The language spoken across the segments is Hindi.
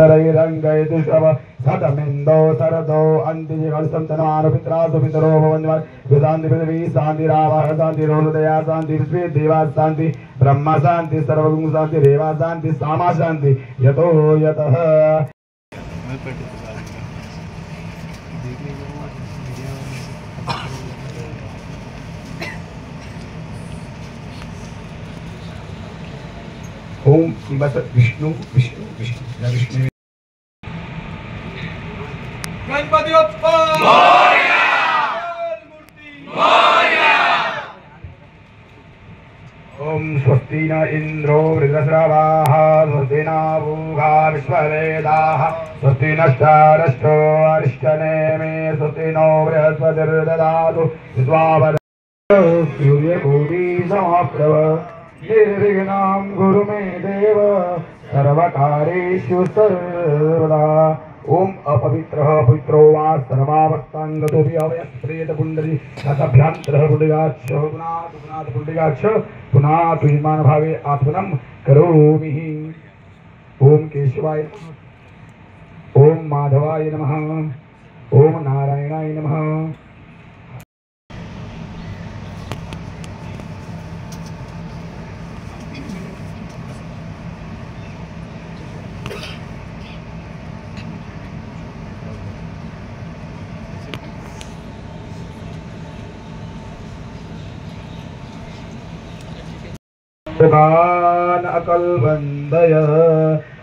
रंगयति शव सतमिन्दो सरदो अन्तिजिगर्षं तनमानो पित्रासु पितरो भवन्ति विशान्ति पृथिवी शान्ति रावः शान्ति रोहृदया शान्ति विश्वे देवा शान्ति ब्रह्म शान्ति सर्वगुण शान्ति रेवा शान्ति सामा शान्ति यतो यतः ओम बस विष्णु विष्णु विष्णु विष्णु गणपति बप्पा मोरया मूर्ति मोरया ओम स्वस्ति न इंद्रो वृत्रश्रवाः स्वस्ति न पूषा विश्ववेदाः स्वस्ति नश्चारश्चो अरिष्टनेमि स्वस्ति नो बृहस्पतिर्दधातु विश्वावरेण्यं सूर्यकोटि समप्रभ निर्विघ्नं गुरु मे देव सर्वकार्येषु सर्वदा ओम अपवित्रः पवित्रो वा सर्वावस्थांगतोऽपि अवयस्प्रेतपुण्डरी तदभ्यन्तरः पुण्डिकाक्ष पुनात् पुण्डिकाक्ष पुनात् विमानभावे आत्मनं करोमि। ओम केशवाय नमः, ओम माधवाय नमः, ओम नारायणाय नमः। मुखान् अकल्बन्धय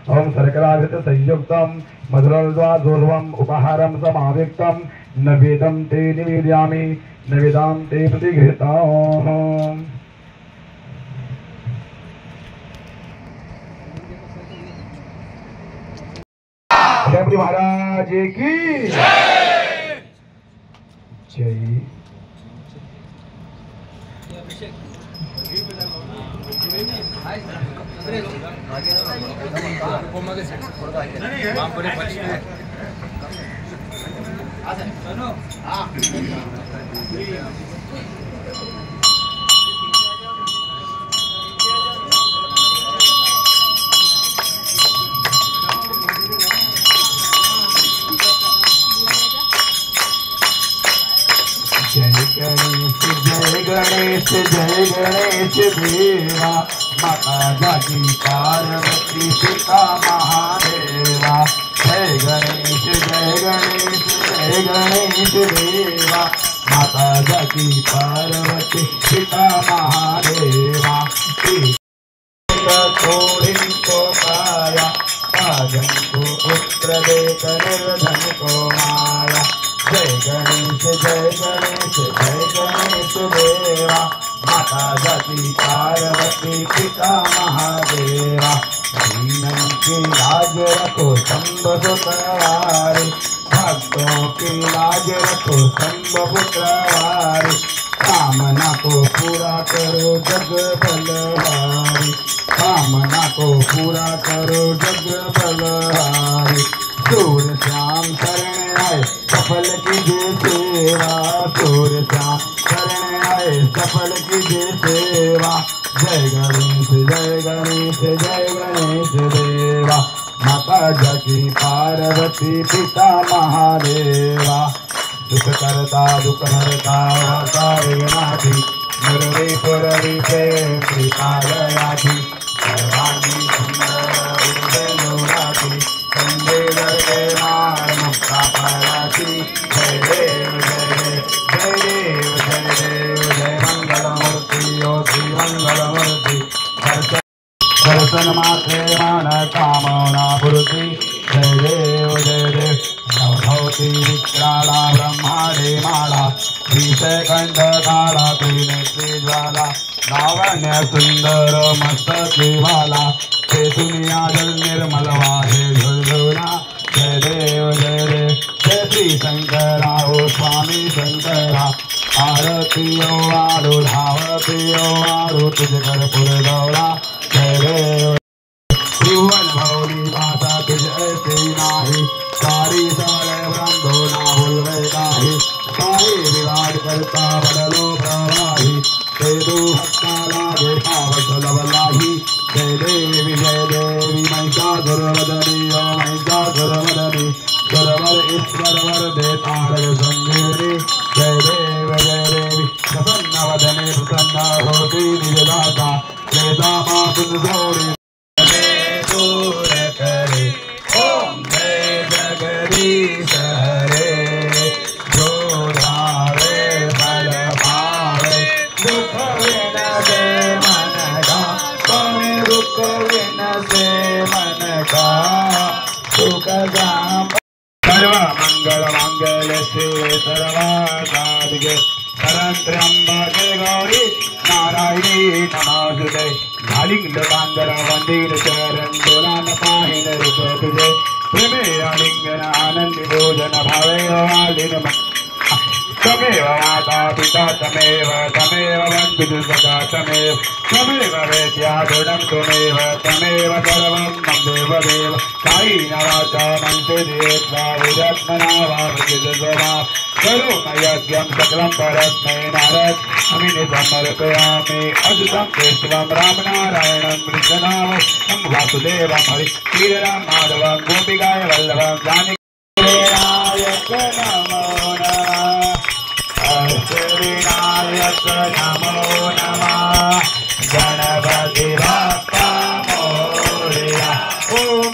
ओम शर्कराघृत संयुक्तं मधुरल्वादोर्वम् उपहारं समाविक्तं नवेदं ते निवेदयामि नवेदां ते प्रतिगृहीताम्। गणपति महाराज की जय जय। जय गणेश देवा माता जागी पार्वती सीता महादेवा। जय गणेश देवा माता जागी पार्वती सीता महादेवा। थोड़ी को पाया साजन को पुत्र देकर निर्धन को माया। जय गणेश देवा माता जाति पार्वती पिता महादेवा। दीनों की लाज रखो शंभ पुत्रवारी भक्तों की लाज रखो शंभ पुत्रवारी। कामना को पूरा करो जग बलहारी कामना को पूरा करो जग बलहारी। सूर्य श्याम शरण आए सफल कीजिए सेवा सूर्य श्याम शरण आए सफल कीजिए सेवा। जय गणेश देवा माता जाकी पार्वती पिता महादेवा। दुख करता दुख हरता विघ्नाधि मुरली पुरली प्रेम कृपालयाधि सर्वांगी सुंदर उदयलोराधि संगे लड़के मार मुक्ता पराधि। जय देव जय मंगलमूर्ति ओ श्री मंगलमूर्ति। दर्शन मात्रे मान कामना पूर्ति। जय देव भवती विक्राला ब्रह्मांडे माला श्रीशैकंठ काला त्रिनेत्री ज्वाला लावण्य सुंदर मस्तके वाला हे दुनिया जल निर्मल वाहे झुलझुला। जय देव जय श्री शंकरा ओ स्वामी शंकरा। आरती ओ आरो धावती ओ आरो तुझ कर्पूर गौरा। जय देव त्रिभुवन भौरी भाषा तुझ ऐसे नाही सारी सारे ब्रह्मो ना भूलवे काही। सारे विराट करता बदलो प्रवाही ते दो भक्ता लागे पावत लवलाही। जय देवी महिषासुरवदनी ओ महिषा सर्वमङ्गलमङ्गले शिवे सर्वासाधिके शरण्यम्बके गौरी नारायणी नमोस्तुते आलिङ्गनाङ्गल वन्दित चरण दोलान पाहिन रूप तुझे प्रेमे आलिङ्गन आनन्दि भोजन भावे आलिन तमेव माता पिता तमेव बन्धुः सखा तमेव वेद्या गुणं त्वमेव तमेव सर्वं मम देवदेव कायेन वाचा मनसेन्द्रियैर्वा विरत्मना वा प्रकृतिस्वभावा करोमयज्ञं सकलं परस्मै नारदमुनिं समर्पयामि अद्भुतं केशवं रामनारायणं कृष्णनामं वासुदेवं हरिश्रीराम माधवं गोपिकाय वल्लभं जानकीनायक नमो नमः विनायक नमो नमः गणपति बाप्पा मोरया ओम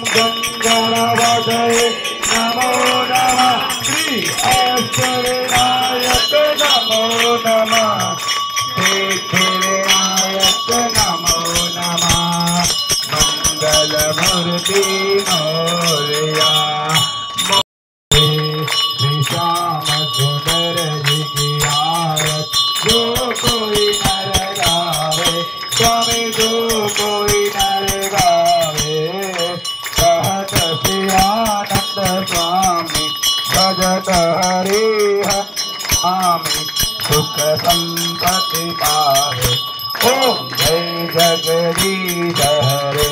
गणपतये नमो नमः श्री विनायक नमो नमः विनायक नमो नमः मंगलमूर्ति मोरया श्याम सुंदर जी की आरत जो कोई नर गावे स्वामी जो कोई नर गावे कहत श्रीआनंद स्वामी भजत हरि स्वामी सुख संपत्ति पावे ओम जय जगदीश हरे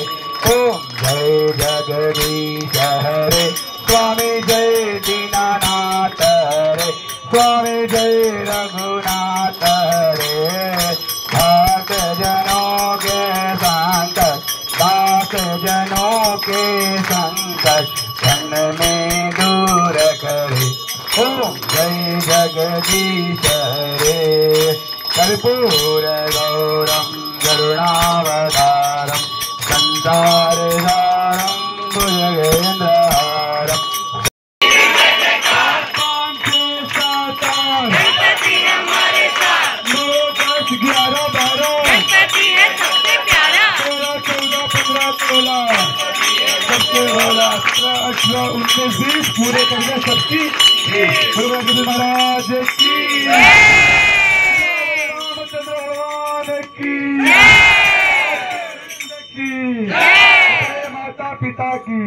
ओम जय जगदीश हरे स्वामी जय दीनानाथ हरे स्वामी जय रघुनाथ हरे भक्त जनों के संकट दास जनों के संकट क्षण में दूर करे ओम जय जगदीश हरे कर्पूर गौरम करुणावतारम संसारसारम भुजगेन्द्रहारम गणपति हमारे साथ 9, 10, 11, 12 गणपति है सबसे प्यारा 13, 14, 15, 16 सबसे वाला 17, 18, 19, 20 पूरे करिए सबकी गणपति महाराज की रामचंद्र भगवान की माता पिता की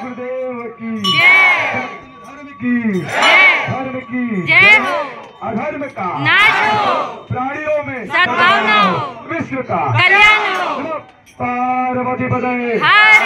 गुरुदेव की धर्म की जय हो अधर्म का नाश हो प्राणियों में सद्भावना हो विश्व का कल्याण हो पार्वती पदे हर